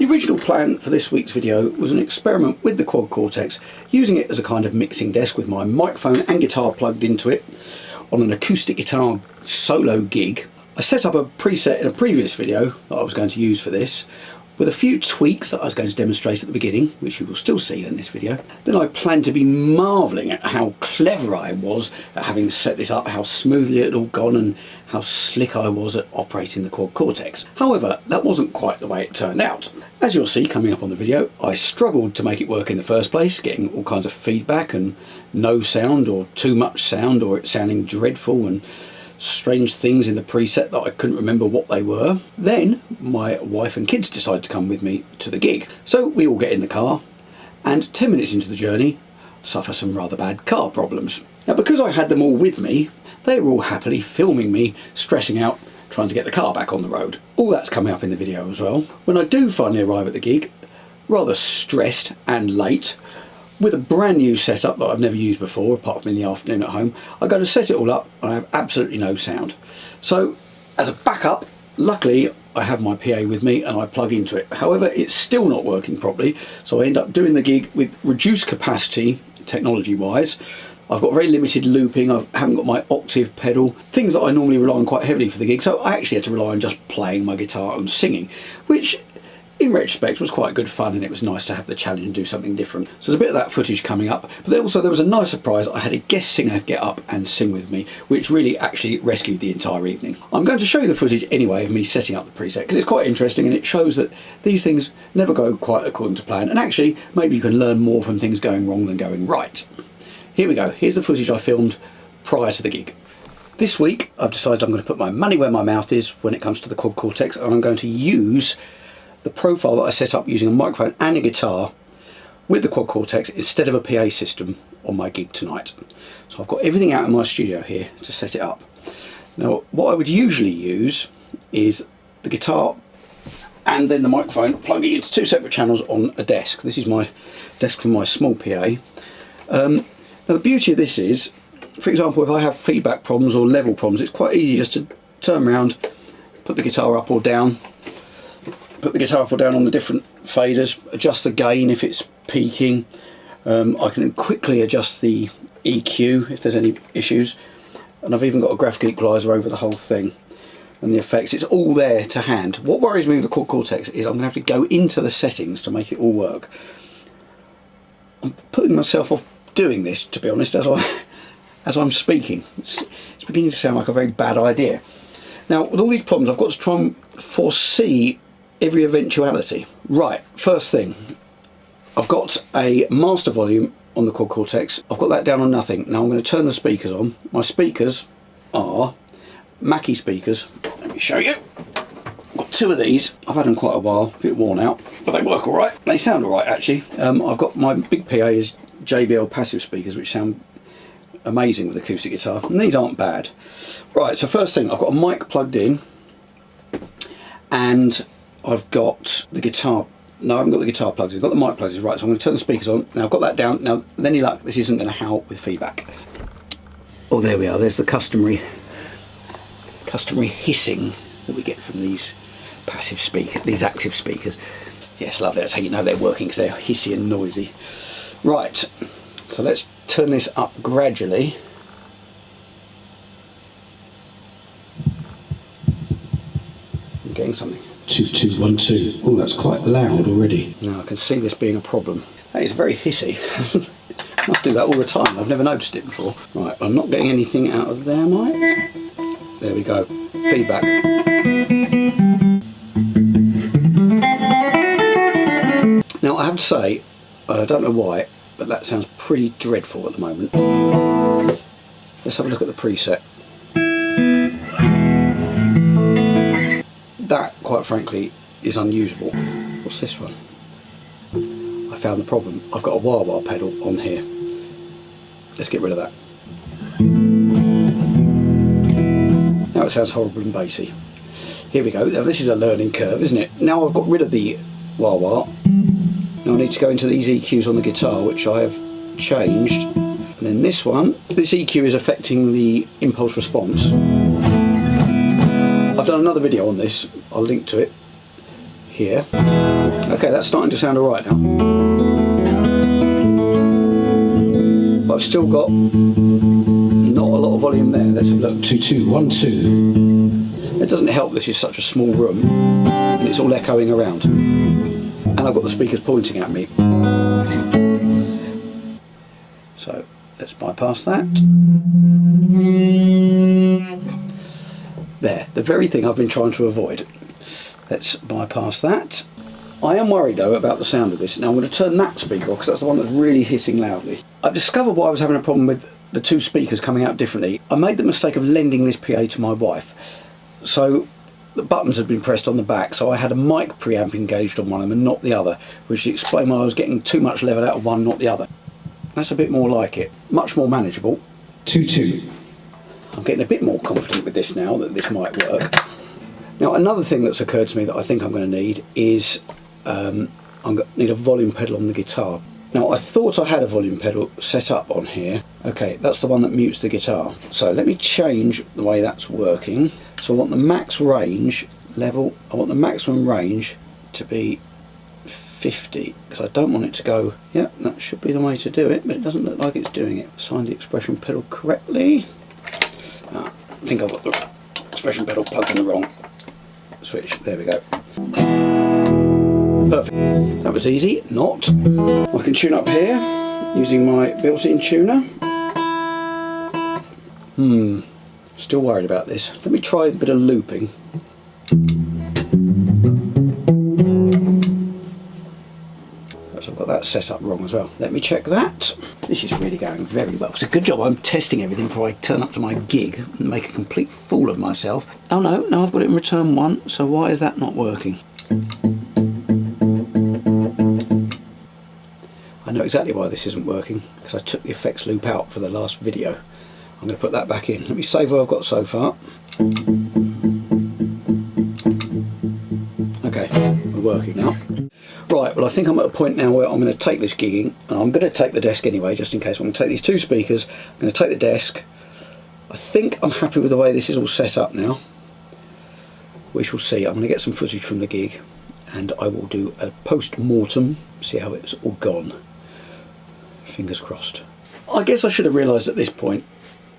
The original plan for this week's video was an experiment with the Quad Cortex, using it as a kind of mixing desk with my microphone and guitar plugged into it on an acoustic guitar solo gig. I set up a preset in a previous video that I was going to use for this, with a few tweaks that I was going to demonstrate at the beginning, which you will still see in this video. Then I planned to be marvelling at how clever I was at having set this up, how smoothly it had all gone, and how slick I was at operating the Quad Cortex. However, that wasn't quite the way it turned out. As you'll see coming up on the video, I struggled to make it work in the first place, getting all kinds of feedback and no sound, or too much sound, or it sounding dreadful, and strange things in the preset that I couldn't remember what they were. Then my wife and kids decided to come with me to the gig. So we all get in the car, and 10 minutes into the journey, suffer some rather bad car problems. Now, because I had them all with me, they were all happily filming me stressing out trying to get the car back on the road. All that's coming up in the video as well. When I do finally arrive at the gig, rather stressed and late, with a brand new setup that I've never used before, apart from in the afternoon at home, I go to set it all up and I have absolutely no sound. So as a backup, luckily I have my PA with me and I plug into it. However, it's still not working properly, so I end up doing the gig with reduced capacity, technology-wise. I've got very limited looping, I haven't got my octave pedal, things that I normally rely on quite heavily for the gig, so I actually had to rely on just playing my guitar and singing, which in retrospect was quite good fun, and it was nice to have the challenge and do something different. So there's a bit of that footage coming up, but also there was a nice surprise. I had a guest singer get up and sing with me, which really actually rescued the entire evening. I'm going to show you the footage anyway of me setting up the preset, because it's quite interesting and it shows that these things never go quite according to plan, and actually maybe you can learn more from things going wrong than going right. Here we go, here's the footage I filmed prior to the gig. This week I've decided I'm going to put my money where my mouth is when it comes to the Quad Cortex, and I'm going to use the profile that I set up using a microphone and a guitar with the Quad Cortex instead of a PA system on my gig tonight. So I've got everything out in my studio here to set it up. Now, what I would usually use is the guitar and then the microphone, plugging into two separate channels on a desk. This is my desk for my small PA. Now the beauty of this is, for example, if I have feedback problems or level problems, it's quite easy just to turn around, put the guitar up or down, on the different faders, adjust the gain if it's peaking. I can quickly adjust the EQ if there's any issues, and I've even got a graphic equalizer over the whole thing, and the effects, it's all there to hand. What worries me with the Quad Cortex is I'm going to have to go into the settings to make it all work. I'm putting myself off doing this, to be honest, as I'm speaking. It's beginning to sound like a very bad idea. Now, with all these problems, I've got to try and foresee every eventuality. Right, first thing, I've got a master volume on the Quad Cortex. I've got that down on nothing. Now I'm going to turn the speakers on. My speakers are Mackie speakers. Let me show you. I've got two of these. I've had them quite a while, a bit worn out, but they work all right. They sound all right, actually. I've got my big PA is JBL passive speakers, which sound amazing with acoustic guitar, and these aren't bad. Right, so first thing, I've got a mic plugged in, and I've got the guitar. No, I haven't got the guitar plugged in. I've got the mic plugged in. Right, so I'm going to turn the speakers on. Now I've got that down. Now, with any luck, this isn't going to howl with feedback. Oh, there we are. There's the customary hissing that we get from these passive speakers, these active speakers. Yes, lovely. That's how you know they're working, because they're hissy and noisy. Right, so let's turn this up gradually. I'm getting something. 2 2 1 2. Oh, that's quite loud already. Now I can see this being a problem. That is very hissy. Must do that all the time. I've never noticed it before. Right, I'm not getting anything out of there, Mike. There we go. Feedback. Now I have to say, I don't know why, but that sounds pretty dreadful at the moment. Let's have a look at the preset. That, quite frankly, is unusable. What's this one? I found the problem. I've got a wah-wah pedal on here. Let's get rid of that. Now it sounds horrible and bassy. Here we go. Now this is a learning curve, isn't it? Now I've got rid of the wah-wah. Now I need to go into these EQs on the guitar, which I have changed. And then this one, this EQ is affecting the impulse response. I've done another video on this. I'll link to it here. Okay, that's starting to sound alright now. But I've still got not a lot of volume there. Let's have a look. 2, 2, 1, 2. It doesn't help this is such a small room and it's all echoing around. And I've got the speakers pointing at me. So let's bypass that. There, the very thing I've been trying to avoid. Let's bypass that. I am worried though about the sound of this. Now I'm going to turn that speaker off because that's the one that's really hissing loudly. I've discovered why I was having a problem with the two speakers coming out differently. I made the mistake of lending this PA to my wife. So the buttons had been pressed on the back, so I had a mic preamp engaged on one of them and not the other, which explained why I was getting too much level out of one, not the other. That's a bit more like it. Much more manageable. 2, 2. I'm getting a bit more confident with this now that this might work. Now another thing that's occurred to me that I think I'm going to need is I'm going to need a volume pedal on the guitar. Now I thought I had a volume pedal set up on here. Okay, that's the one that mutes the guitar. So let me change the way that's working. So I want the max range level, I want the maximum range to be 50 because I don't want it to go, yeah, that should be the way to do it, but it doesn't look like it's doing it. Assign the expression pedal correctly. I think I've got the expression pedal plugged in the wrong switch. There we go. Perfect. That was easy. Not. I can tune up here using my built-in tuner. Still worried about this. Let me try a bit of looping. I've got that set up wrong as well. Let me check that. This is really going very well. It's a good job I'm testing everything before I turn up to my gig and make a complete fool of myself. Oh no, I've got it in return 1, so why is that not working? I know exactly why this isn't working, because I took the effects loop out for the last video. I'm going to put that back in. Let me save what I've got so far. Okay, we're working now. Right, well I think I'm at a point now where I'm going to take this gigging, and I'm going to take the desk anyway, just in case. I'm going to take these two speakers, I'm going to take the desk. I think I'm happy with the way this is all set up now. We shall see. I'm going to get some footage from the gig, and I will do a post-mortem, see how it's all gone. Fingers crossed. I guess I should have realised at this point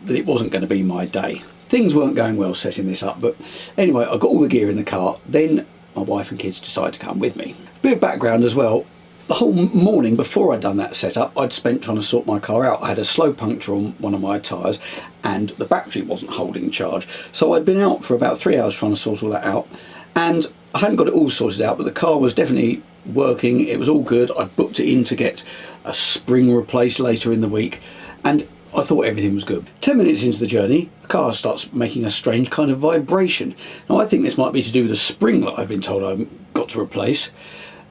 that it wasn't going to be my day. Things weren't going well setting this up, but anyway, I got all the gear in the car, then my wife and kids decided to come with me. Bit of background as well, the whole morning before I'd done that setup, I'd spent trying to sort my car out. I had a slow puncture on one of my tyres and the battery wasn't holding charge. So I'd been out for about 3 hours trying to sort all that out, and I hadn't got it all sorted out, but the car was definitely working, it was all good. I'd booked it in to get a spring replaced later in the week, and I thought everything was good. 10 minutes into the journey, the car starts making a strange kind of vibration. Now I think this might be to do with the spring that I've been told I've got to replace.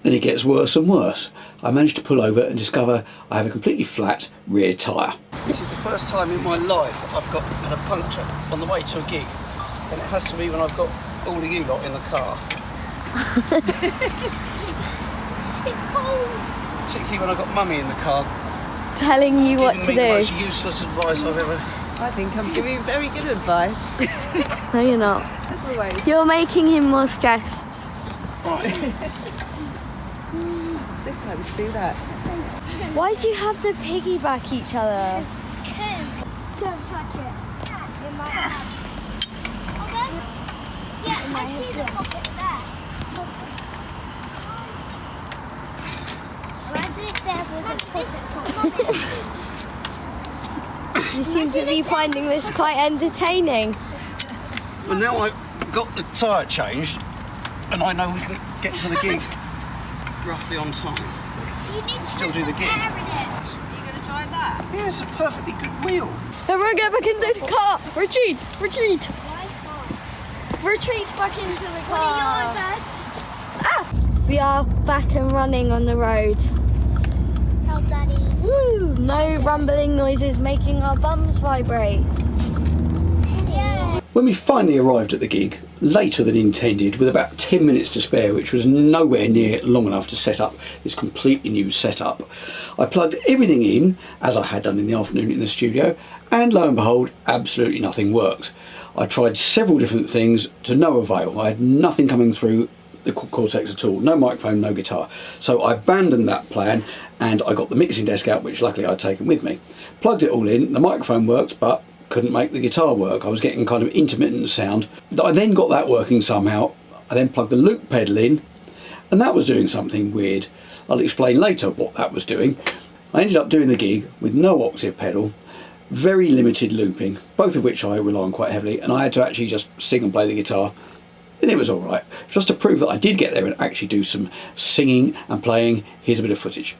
Then it gets worse and worse. I managed to pull over and discover I have a completely flat rear tyre. This is the first time in my life I've had a puncture on the way to a gig. And it has to be when I've got all of you lot in the car. It's cold. Particularly when I've got Mummy in the car. Telling you what to do. Giving me the most useless advice I've ever... I think I'm giving you very good advice. No, you're not. As always. You're making him more stressed. Right. As if I would do that. Why do you have to piggyback each other? Don't touch it. It might have. Yeah, I see the pocket there. Imagine if there was a pocket. You seem to be finding this quite entertaining. Well, now I've got the tyre changed and I know we can get to the gig roughly on time. You need to Still do the gig. Are you going to try that? Yeah, it's a perfectly good wheel. Everyone get back into the car! Retreat! Retreat! Retreat back into the car! Ah! We are back and running on the road. Hell, daddies. Woo! No rumbling noises making our bums vibrate. Yeah. When we finally arrived at the gig, later than intended, with about 10 minutes to spare, which was nowhere near long enough to set up this completely new setup, I plugged everything in, as I had done in the afternoon in the studio, and lo and behold, absolutely nothing worked. I tried several different things to no avail. I had nothing coming through the Cortex at all. No microphone, no guitar. So I abandoned that plan and I got the mixing desk out, which luckily I'd taken with me. Plugged it all in, the microphone worked, but couldn't make the guitar work. I was getting kind of intermittent sound. I then got that working somehow. I then plugged the loop pedal in, and that was doing something weird. I'll explain later what that was doing. I ended up doing the gig with no octave pedal, very limited looping, both of which I rely on quite heavily, and I had to actually just sing and play the guitar, and it was all right. Just to prove that I did get there and actually do some singing and playing, here's a bit of footage.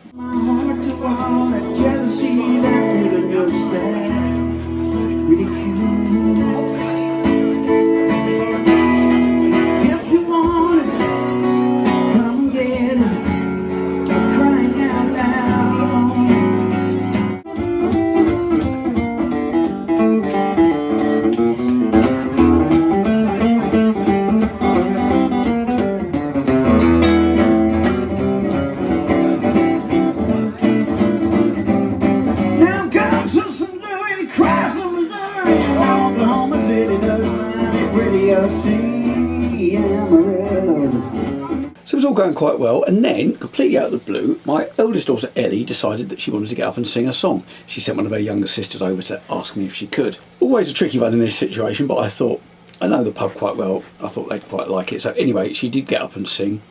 So it was all going quite well, and then, completely out of the blue, my eldest daughter Ellie decided that she wanted to get up and sing a song. She sent one of her younger sisters over to ask me if she could. Always a tricky one in this situation, but I thought, I know the pub quite well, I thought they'd quite like it. So anyway, she did get up and sing.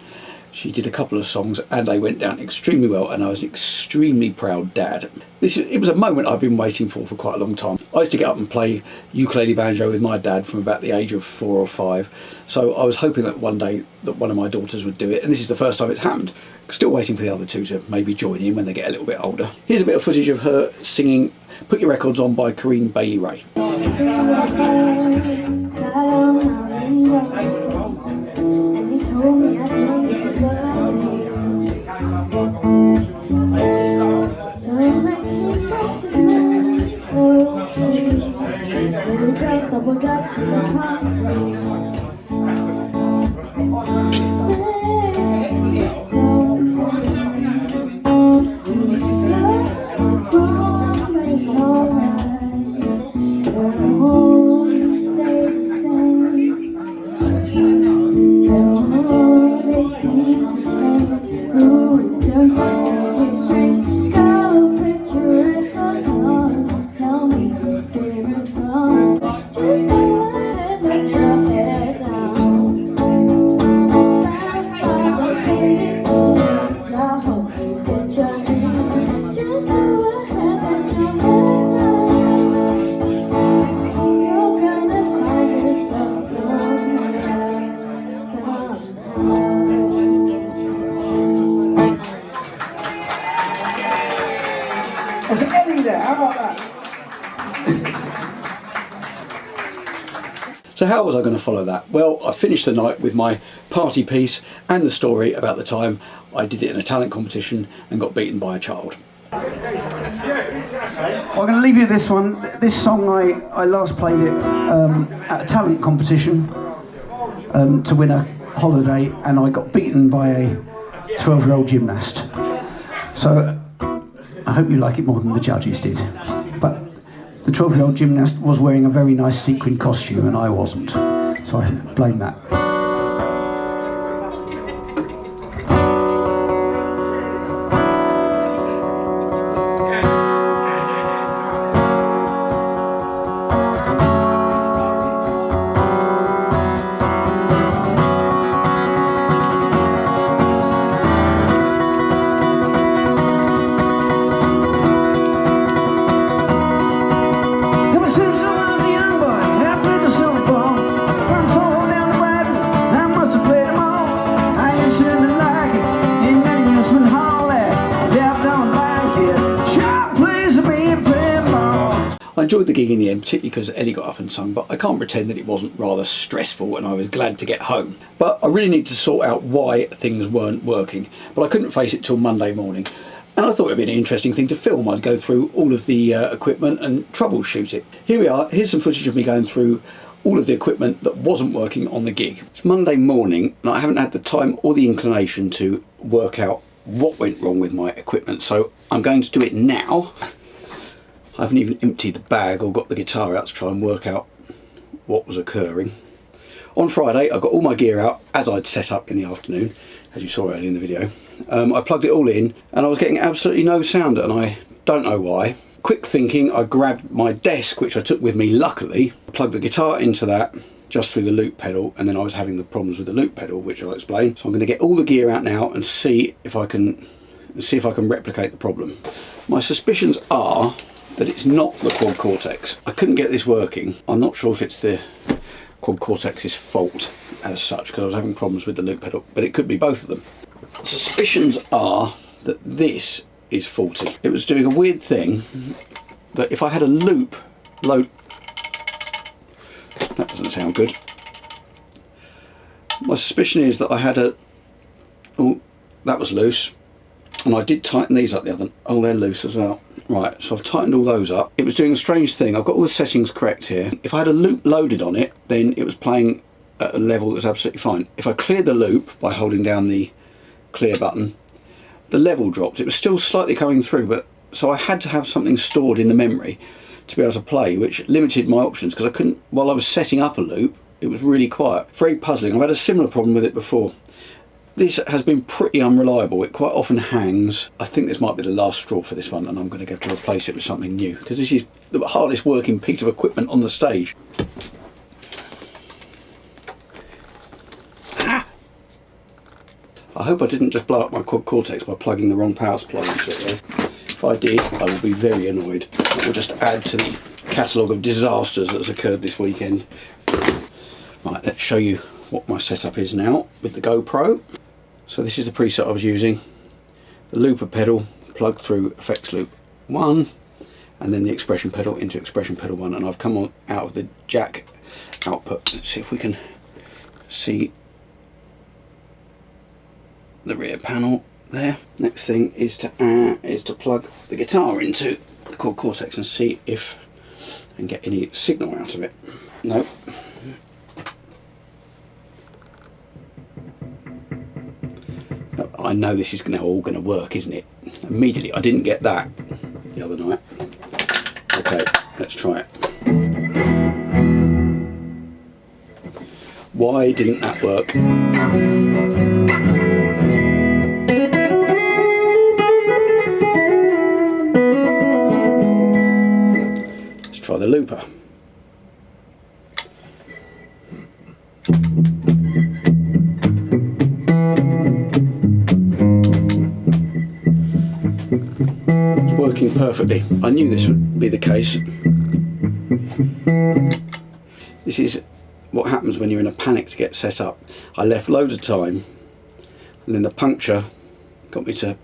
She did a couple of songs and they went down extremely well, and I was an extremely proud dad. It was a moment I've been waiting for quite a long time. I used to get up and play ukulele banjo with my dad from about the age of 4 or 5. So I was hoping that one day that one of my daughters would do it, and this is the first time it's happened. Still waiting for the other two to maybe join in when they get a little bit older. Here's a bit of footage of her singing Put Your Records On by Corinne Bailey Ray. There's an Ellie there, how about that? So how was I going to follow that? Well, I finished the night with my party piece and the story about the time I did it in a talent competition and got beaten by a child. I'm going to leave you this one. This song I last played it at a talent competition to win a holiday, and I got beaten by a 12-year-old gymnast. So I hope you like it more than the judges did. But the 12-year-old gymnast was wearing a very nice sequin costume and I wasn't. So I blame that. I enjoyed the gig in the end, particularly because Ellie got up and sung, but I can't pretend that it wasn't rather stressful and I was glad to get home. But I really need to sort out why things weren't working, but I couldn't face it till Monday morning. And I thought it would be an interesting thing to film. I'd go through all of the equipment and troubleshoot it. Here we are, here's some footage of me going through all of the equipment that wasn't working on the gig. It's Monday morning and I haven't had the time or the inclination to work out what went wrong with my equipment, so I'm going to do it now. I haven't even emptied the bag or got the guitar out to try and work out what was occurring. On Friday, I got all my gear out as I'd set up in the afternoon, as you saw earlier in the video. I plugged it all in and I was getting absolutely no sound, and I don't know why. Quick thinking, I grabbed my desk, which I took with me luckily, plugged the guitar into that just through the loop pedal, and then I was having the problems with the loop pedal, which I'll explain. So I'm going to get all the gear out now and see if I can replicate the problem. My suspicions are that it's not the Quad Cortex. I couldn't get this working. I'm not sure if it's the Quad Cortex's fault as such, because I was having problems with the loop pedal, but it could be both of them. Suspicions are that this is faulty. It was doing a weird thing that if I had a loop load, that doesn't sound good. My suspicion is that I had a, oh, that was loose, and I did tighten these up the other, oh, they're loose as well. Right, so I've tightened all those up. It was doing a strange thing. I've got all the settings correct here. If I had a loop loaded on it, then it was playing at a level that was absolutely fine. If I cleared the loop by holding down the clear button, the level dropped. It was still slightly coming through, but so I had to have something stored in the memory to be able to play, which limited my options, because I couldn't, while I was setting up a loop, it was really quiet. Very puzzling. I've had a similar problem with it before. This has been pretty unreliable. It quite often hangs. I think this might be the last straw for this one, and I'm going to have to replace it with something new, because this is the hardest working piece of equipment on the stage. Ah! I hope I didn't just blow up my Quad Cortex by plugging the wrong power supply into it there. If I did, I would be very annoyed. It will just add to the catalogue of disasters that's occurred this weekend. Right, let's show you what my setup is now with the GoPro. So this is the preset I was using. The looper pedal plugged through effects loop 1, and then the expression pedal into expression pedal 1, and I've come on out of the jack output. Let's see if we can see the rear panel there. Next thing is to plug the guitar into the Quad Cortex and see if I can get any signal out of it. Nope. I know this is now all going to work, isn't it? Immediately, I didn't get that the other night. Okay, let's try it. Why didn't that work? Let's try the looper. Working perfectly. I knew this would be the case. This is what happens when you're in a panic to get set up. I left loads of time, and then the puncture got me to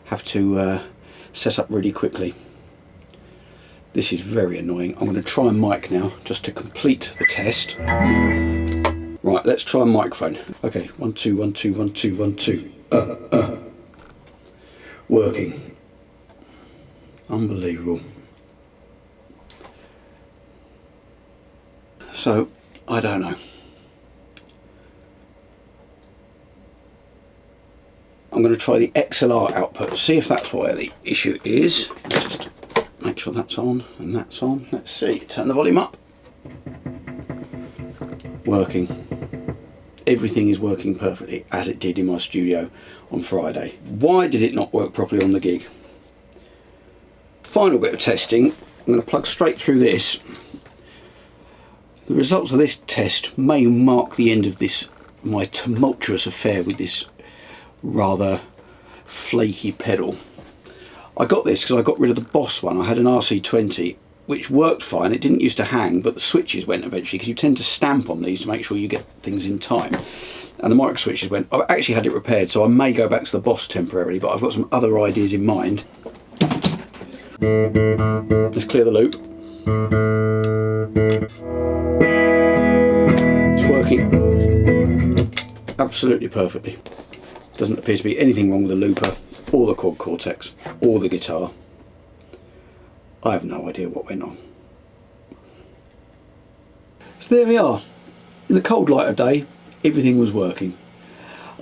have to set up really quickly. This is very annoying. I'm going to try a mic now just to complete the test. Right, let's try a microphone. Okay, 1 2 1 2 1 2 1 2. Working. Unbelievable. So, I don't know. I'm going to try the XLR output, see if that's where the issue is. Just make sure that's on and that's on. Let's see, turn the volume up. Working. Everything is working perfectly as it did in my studio on Friday. Why did it not work properly on the gig? Final bit of testing. I'm going to plug straight through this. The results of this test may mark the end of this, my tumultuous affair with this rather flaky pedal. I got this because I got rid of the Boss one. I had an RC20 which worked fine. It didn't used to hang, but the switches went eventually, because you tend to stamp on these to make sure you get things in time. And the micro switches went. I've actually had it repaired, so I may go back to the Boss temporarily, but I've got some other ideas in mind. Let's clear the loop. It's working absolutely perfectly. Doesn't appear to be anything wrong with the looper or the Quad Cortex or the guitar. I have no idea what went on. So there we are. In the cold light of day, everything was working.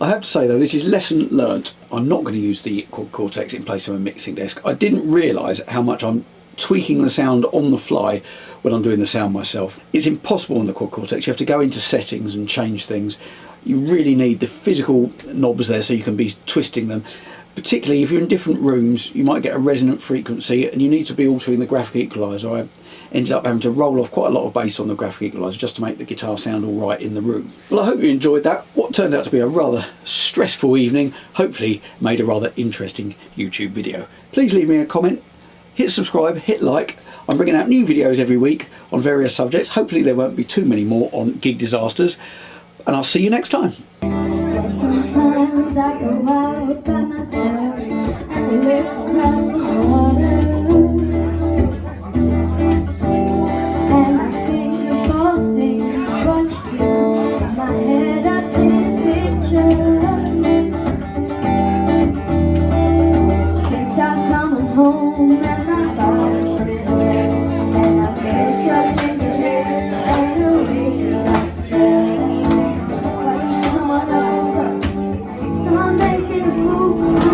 I have to say though, this is lesson learnt. I'm not going to use the Quad Cortex in place of a mixing desk. I didn't realise how much I'm tweaking the sound on the fly when I'm doing the sound myself. It's impossible on the Quad Cortex. You have to go into settings and change things. You really need the physical knobs there so you can be twisting them. Particularly if you're in different rooms, you might get a resonant frequency and you need to be altering the graphic equaliser. I ended up having to roll off quite a lot of bass on the graphic equaliser just to make the guitar sound all right in the room. Well, I hope you enjoyed that. What turned out to be a rather stressful evening, hopefully made a rather interesting YouTube video. Please leave me a comment, hit subscribe, hit like. I'm bringing out new videos every week on various subjects. Hopefully there won't be too many more on gig disasters, and I'll see you next time. Sometimes I go out by myself and look across the water, and I think of all things watched you. In my head I paint pictures. Since I've come home and my body's free, and I guess you're changing and the way you like to dress. I'm making a fool.